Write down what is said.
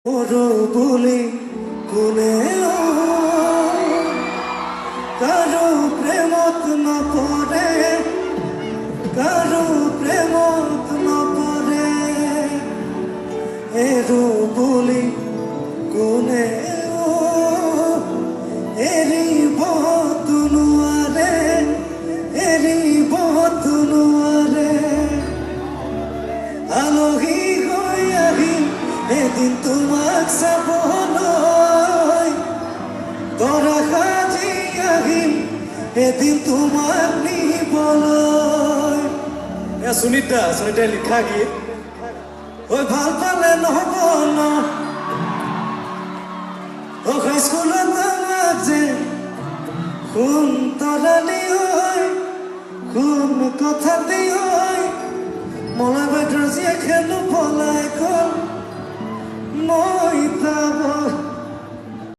বলি কোনে কারো প্রেমত নপরে কারো প্রেমত নপরে এরু বলি কোনে এরি বতুনুয়ারে এরি বতুনুয়ারে আলোহী হই আহিম এদিন তোমাক চাবলৈ তৰা সাজি আহিম এদিন তোমাক নিবলৈ। সুনীতা লিখা গীত। ঐ ভাল পালে নহ'ব ন হাইস্কুলত আমাক যে শুন তৰালি হয় শুন কথাটি হয় মলা বাইদেউৰ জীয়েক হেনো পলাই গ'ল মই